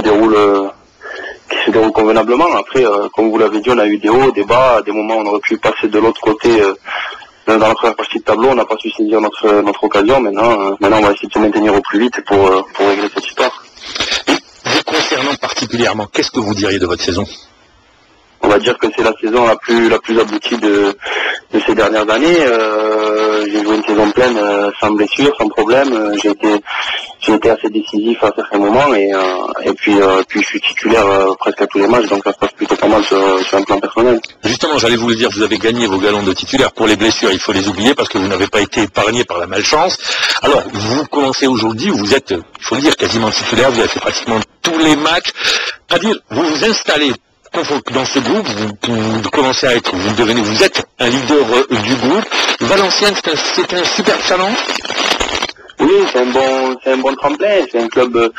déroule convenablement. Après, comme vous l'avez dit, on a eu des hauts, des bas, des moments où on aurait pu passer de l'autre côté dans la première partie de tableau, on n'a pas su saisir notre occasion. Maintenant, on va essayer de se maintenir au plus vite pour régler cette histoire. Vous concernant particulièrement, qu'est-ce que vous diriez de votre saison? On va dire que c'est la saison la plus aboutie de ces dernières années. J'ai joué une saison pleine sans blessure, sans problème. J'ai été assez décisif à certains moments et puis je suis titulaire presque à tous les matchs, donc ça se passe plutôt pas mal sur un plan personnel. Justement, j'allais vous le dire, vous avez gagné vos galons de titulaire. Pour les blessures, il faut les oublier parce que vous n'avez pas été épargné par la malchance. Alors, vous commencez aujourd'hui, vous êtes, il faut le dire, quasiment titulaire, vous avez fait pratiquement tous les matchs. C'est-à-dire, vous vous installez dans ce groupe, vous commencez à être, vous êtes un leader du groupe. Valenciennes, c'est un super challenge. Oui, c'est un bon tremplin. C'est un club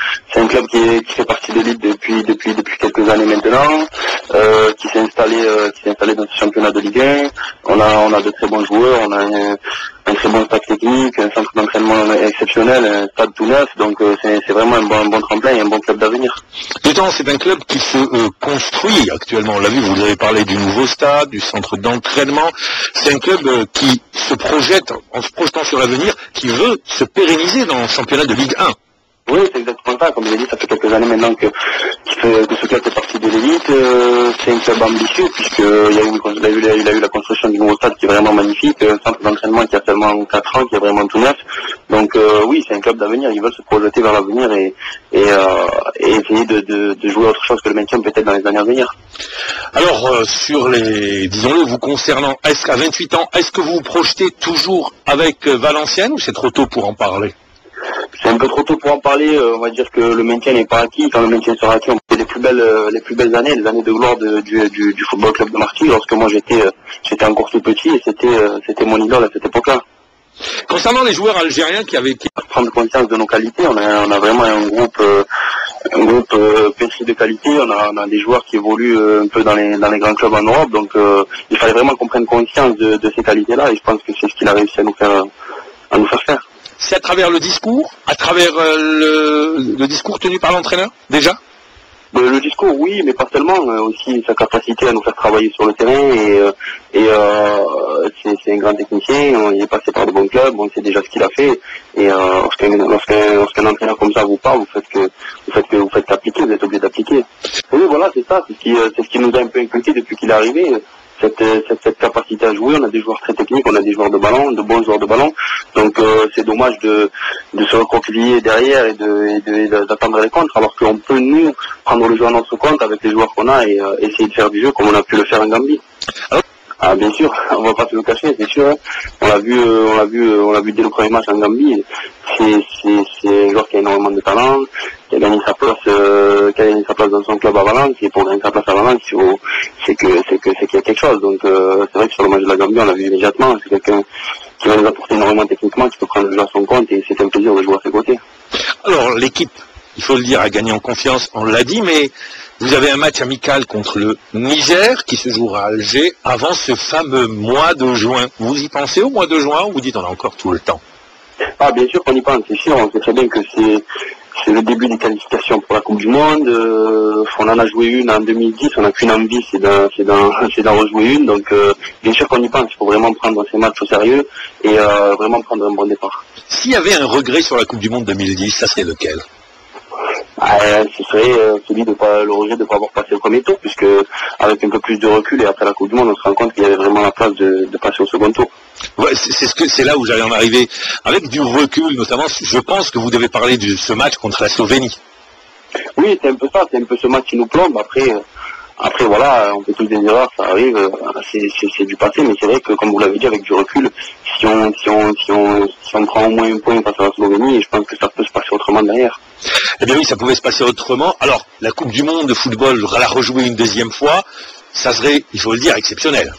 qui fait partie de l'élite depuis quelques années maintenant, qui s'est installé dans ce championnat de Ligue 1. On a de très bons joueurs, on a un très bon staff technique, un centre d'entraînement exceptionnel, un stade tout neuf. Donc c'est vraiment un bon tremplin et un bon club d'avenir. D'autant, c'est un club qui se construit actuellement. On l'a vu, vous avez parlé du nouveau stade, du centre d'entraînement. C'est un club qui se projette, en se projetant sur l'avenir, qui veut se pérenniser dans le championnat de Ligue 1. Oui, c'est exactement ça. Comme je l'ai dit, ça fait quelques années maintenant que ce club est parti de l'élite. C'est un club ambitieux puisqu'il a eu la construction du nouveau stade qui est vraiment magnifique, un centre d'entraînement qui a seulement 4 ans, qui est vraiment tout neuf. Donc oui, c'est un club d'avenir. Ils veulent se projeter vers l'avenir et essayer de jouer autre chose que le maintien peut-être dans les années à venir. Alors, disons-le, vous concernant, est-ce qu'à 28 ans, est-ce que vous vous projetez toujours avec Valenciennes ou c'est trop tôt pour en parler? C'est un peu trop tôt pour en parler. On va dire que le maintien n'est pas acquis. Quand le maintien sera acquis, on fait les plus belles années, les années de gloire du football club de Marseille. Lorsque moi j'étais encore tout petit et c'était mon idole à cette époque-là. Concernant les joueurs algériens qui avaient été... Prendre conscience de nos qualités, on a vraiment un groupe pétri de qualité. On a des joueurs qui évoluent un peu dans les grands clubs en Europe. Donc il fallait vraiment qu'on prenne conscience de ces qualités-là et je pense que c'est ce qu'il a réussi à nous faire faire. C'est à travers le discours, à travers le discours tenu par l'entraîneur, déjà? Le discours, oui, mais pas seulement, aussi sa capacité à nous faire travailler sur le terrain c'est un grand technicien, il est passé par de bons clubs, on sait déjà ce qu'il a fait et lorsqu'un entraîneur comme ça vous parle, vous faites qu'appliquer, vous êtes obligé d'appliquer. Oui, voilà, c'est ça, c'est ce qui nous a un peu inculqué depuis qu'il est arrivé. Cette capacité à jouer, on a des joueurs très techniques, on a des joueurs de ballon, de bons joueurs de ballon, donc c'est dommage de se recroqueviller derrière et d'attendre les contres, alors qu'on peut nous prendre le jeu à notre compte avec les joueurs qu'on a et essayer de faire du jeu comme on a pu le faire en Gambie. Ah bien sûr, on va pas se le cacher, c'est sûr. Hein. On l'a vu dès le premier match en Gambie. C'est un joueur qui a énormément de talent, qui a gagné sa place dans son club à Valence. Et pour gagner sa place à Valence, c'est qu'il y a quelque chose. Donc c'est vrai que sur le match de la Gambie, on l'a vu immédiatement. C'est quelqu'un qui va nous apporter énormément techniquement, qui peut prendre le jeu à son compte et c'est un plaisir de jouer à ses côtés. Alors l'équipe, il faut le dire, a gagné en confiance, on l'a dit, mais vous avez un match amical contre le Niger qui se jouera à Alger avant ce fameux mois de juin. Vous y pensez au mois de juin ou vous dites on a encore tout le temps? Ah bien sûr qu'on y pense, c'est sûr, on sait très bien que c'est le début des qualifications pour la Coupe du Monde. On en a joué une en 2010, on n'a qu'une envie, c'est d'en rejouer une. Donc bien sûr qu'on y pense, il faut vraiment prendre ces matchs au sérieux et vraiment prendre un bon départ. S'il y avait un regret sur la Coupe du Monde 2010, ça serait lequel? Ce serait celui le rejet de ne pas avoir passé au premier tour, puisque avec un peu plus de recul et après la Coupe du Monde, on se rend compte qu'il y avait vraiment la place de passer au second tour. Ouais, c'est là où j'allais en arriver. Avec du recul, notamment, je pense que vous devez parler de ce match contre la Slovénie. Oui, c'est un peu ça, c'est un peu ce match qui nous plombe. Après voilà, on fait tous des erreurs, ça arrive, c'est du passé, mais c'est vrai que comme vous l'avez dit, avec du recul, si on prend au moins un point face à la Slovénie, je pense que ça peut se passer autrement derrière. Eh bien oui, ça pouvait se passer autrement. Alors, la Coupe du Monde de football, la rejouer une deuxième fois, ça serait, il faut le dire, exceptionnel.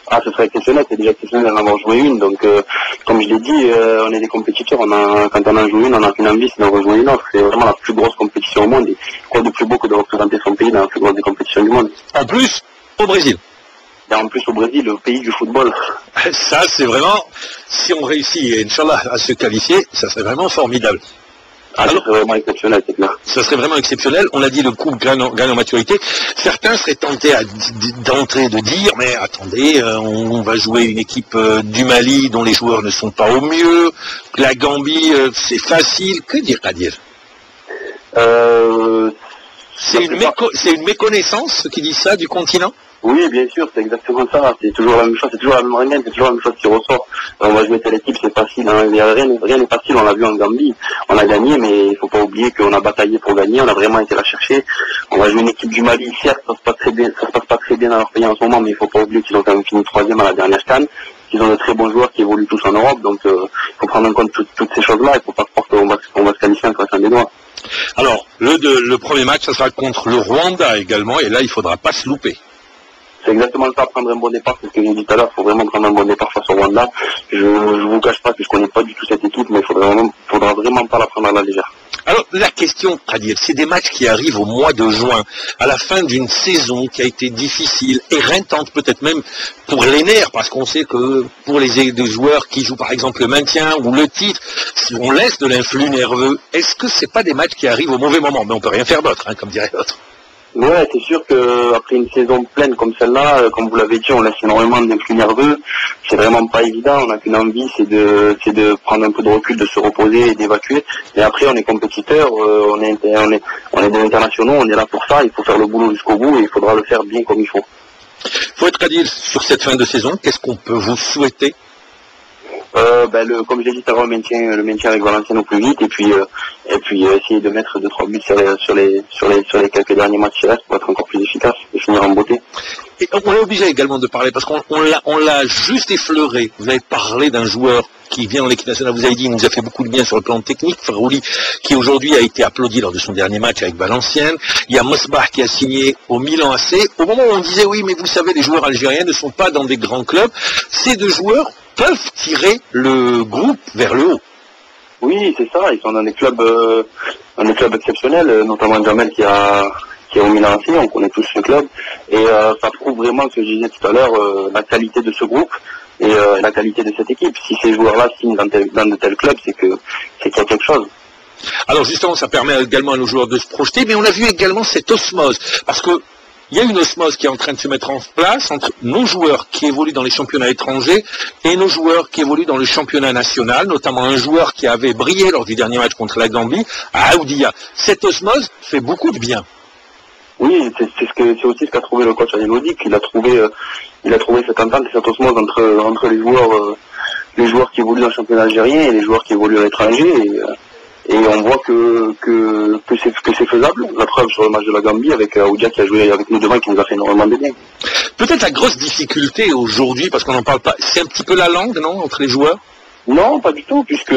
Ah, ce serait exceptionnel, c'est déjà exceptionnel d'en avoir joué une, donc comme je l'ai dit, on est des compétiteurs, quand on en joue une, on n'a qu'une envie, c'est d'en rejouer une autre. C'est vraiment la plus grosse compétition au monde, et quoi de plus beau que de représenter son pays dans la plus grosse des compétitions du monde. En plus, au Brésil. Et en plus au Brésil, le pays du football. Ça, c'est vraiment, si on réussit, Inch'Allah, à se qualifier, ça serait vraiment formidable. Ah, ça serait vraiment exceptionnel, c'est clair. Ça serait vraiment exceptionnel. On a dit le groupe gagne en maturité. Certains seraient tentés d'entrer, de dire, mais attendez, on va jouer une équipe du Mali dont les joueurs ne sont pas au mieux. La Gambie, c'est facile. Que dire, Adil? C'est une méconnaissance, ceux qui disent ça, du continent? Oui, bien sûr, c'est exactement ça. C'est toujours la même chose, c'est toujours la même rengaine, c'est toujours la même chose qui ressort. On va jouer telle équipe, c'est facile. Hein. Rien n'est facile, on l'a vu en Gambie. On a gagné, mais il faut pas oublier qu'on a bataillé pour gagner, on a vraiment été la chercher. On va jouer une équipe du Mali, certes, ça se passe pas très bien dans leur pays en ce moment, mais il faut pas oublier qu'ils ont quand même fini 3e à la dernière CAN. Ils ont de très bons joueurs qui évoluent tous en Europe, donc il faut prendre en compte toutes ces choses-là. Il faut pas croire qu'on va se qualifier en classant des doigts. Alors, le premier match, ça sera contre le Rwanda également, et là, il faudra pas se louper. C'est exactement ça, prendre un bon départ, c'est ce que j'ai dit tout à l'heure, il faut vraiment prendre un bon départ face au Rwanda. Je vous cache pas que je connais pas du tout cette équipe, mais il faudra vraiment pas la prendre à la légère. Alors, la question, Adil, c'est des matchs qui arrivent au mois de juin, à la fin d'une saison qui a été difficile, éreintante peut-être même pour les nerfs, parce qu'on sait que pour les joueurs qui jouent par exemple le maintien ou le titre, on laisse de l'influx nerveux. Est-ce que c'est pas des matchs qui arrivent au mauvais moment? Mais on peut rien faire d'autre, hein, comme dirait l'autre. Ouais, c'est sûr qu'après une saison pleine comme celle-là, comme vous l'avez dit, on laisse énormément d'influx nerveux. C'est vraiment pas évident. On n'a qu'une envie, c'est de prendre un peu de recul, de se reposer et d'évacuer. Et après, on est compétiteur, on est des internationaux, on est là pour ça. Il faut faire le boulot jusqu'au bout et il faudra le faire bien comme il faut. Faut être Adil sur cette fin de saison. Qu'est-ce qu'on peut vous souhaiter? Comme je l'ai dit tout à l'heure, le maintien avec Valenciennes au plus vite et puis essayer de mettre 2-3 buts sur les quelques derniers matchs qui restent pour être encore plus efficace et finir en beauté. Et on est obligé également de parler parce qu'on l'a juste effleuré. Vous avez parlé d'un joueur qui vient en équipe nationale, vous avez dit, il nous a fait beaucoup de bien sur le plan technique, Farouli, qui aujourd'hui a été applaudi lors de son dernier match avec Valenciennes. Il y a Mosbah qui a signé au Milan AC. Au moment où on disait, oui, mais vous savez, les joueurs algériens ne sont pas dans des grands clubs, ces deux joueurs peuvent tirer le groupe vers le haut. Oui, c'est ça, ils sont dans des clubs exceptionnels, notamment Jamel qui est au Milan AC, on connaît tous ce club, et ça prouve vraiment ce que je disais tout à l'heure, la qualité de ce groupe et la qualité de cette équipe. Si ces joueurs-là signent dans de tels clubs, c'est qu'il y a quelque chose. Alors justement, ça permet également à nos joueurs de se projeter, mais on a vu également cette osmose, parce que il y a une osmose qui est en train de se mettre en place entre nos joueurs qui évoluent dans les championnats étrangers et nos joueurs qui évoluent dans le championnat national, notamment un joueur qui avait brillé lors du dernier match contre la Gambie, à Aoudia. Cette osmose fait beaucoup de bien. Oui, c'est aussi ce qu'a trouvé le coach Anelodic. Il a trouvé cette entente et cette osmose entre les joueurs qui évoluent dans le championnat algérien et les joueurs qui évoluent à l'étranger. Et on voit que c'est faisable. La preuve sur le match de la Gambie avec Aoudia qui a joué avec nous devant, qui nous a fait énormément de bien. Peut-être la grosse difficulté aujourd'hui, parce qu'on n'en parle pas, c'est un petit peu la langue, non, entre les joueurs? Non, pas du tout, puisque...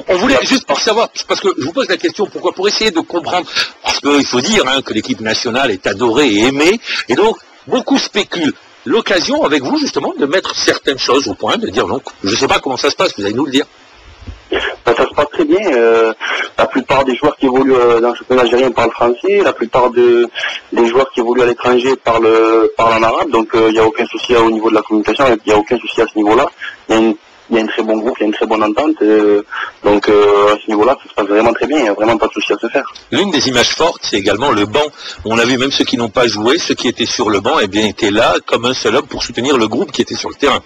On voulait juste pour savoir, parce que je vous pose la question, pourquoi? Pour essayer de comprendre, parce qu'il faut dire que l'équipe nationale est adorée et aimée, et donc beaucoup spéculent. L'occasion avec vous, justement, de mettre certaines choses au point, de dire, donc, je ne sais pas comment ça se passe, vous allez nous le dire. Ça se passe très bien. La plupart des joueurs qui évoluent dans le championnat algérien parlent français. La plupart des joueurs qui évoluent à l'étranger parlent en arabe. Donc il n'y a aucun souci au niveau de la communication. Il n'y a aucun souci à ce niveau-là. Il y a un très bon groupe, il y a une très bonne entente. Donc à ce niveau-là, ça se passe vraiment très bien. Il n'y a vraiment pas de souci à se faire. L'une des images fortes, c'est également le banc. On a vu même ceux qui n'ont pas joué, ceux qui étaient sur le banc, étaient là comme un seul homme pour soutenir le groupe qui était sur le terrain.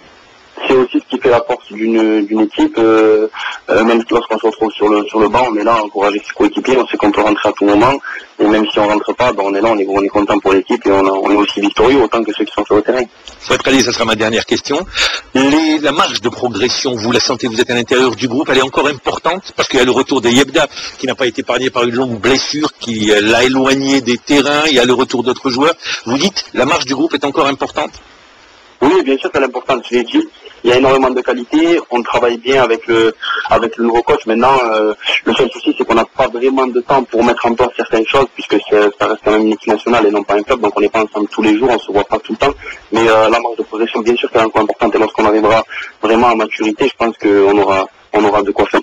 C'est aussi ce qui fait la force d'une équipe, même lorsqu'on se retrouve sur le banc, on est là à encourager ses coéquipiers, on sait qu'on peut rentrer à tout moment, et même si on ne rentre pas, on est là, on est content pour l'équipe, et on est aussi victorieux autant que ceux qui sont sur le terrain. Fouad Khalil, ça sera ma dernière question. La marge de progression, vous la sentez, vous êtes à l'intérieur du groupe, elle est encore importante, parce qu'il y a le retour de Yebda, qui n'a pas été épargné par une longue blessure, qui l'a éloigné des terrains, il y a le retour d'autres joueurs. Vous dites, la marge du groupe est encore importante? Oui, bien sûr qu'elle est importante, je l'ai dit. Il y a énormément de qualité, on travaille bien avec le nouveau coach. Maintenant, le seul souci, c'est qu'on n'a pas vraiment de temps pour mettre en place certaines choses, puisque ça reste quand même une équipe nationale et non pas un club, donc on n'est pas ensemble tous les jours, on se voit pas tout le temps. Mais la marge de progression, bien sûr qu'elle est encore importante, et lorsqu'on arrivera vraiment à maturité, je pense qu'on aura de quoi faire.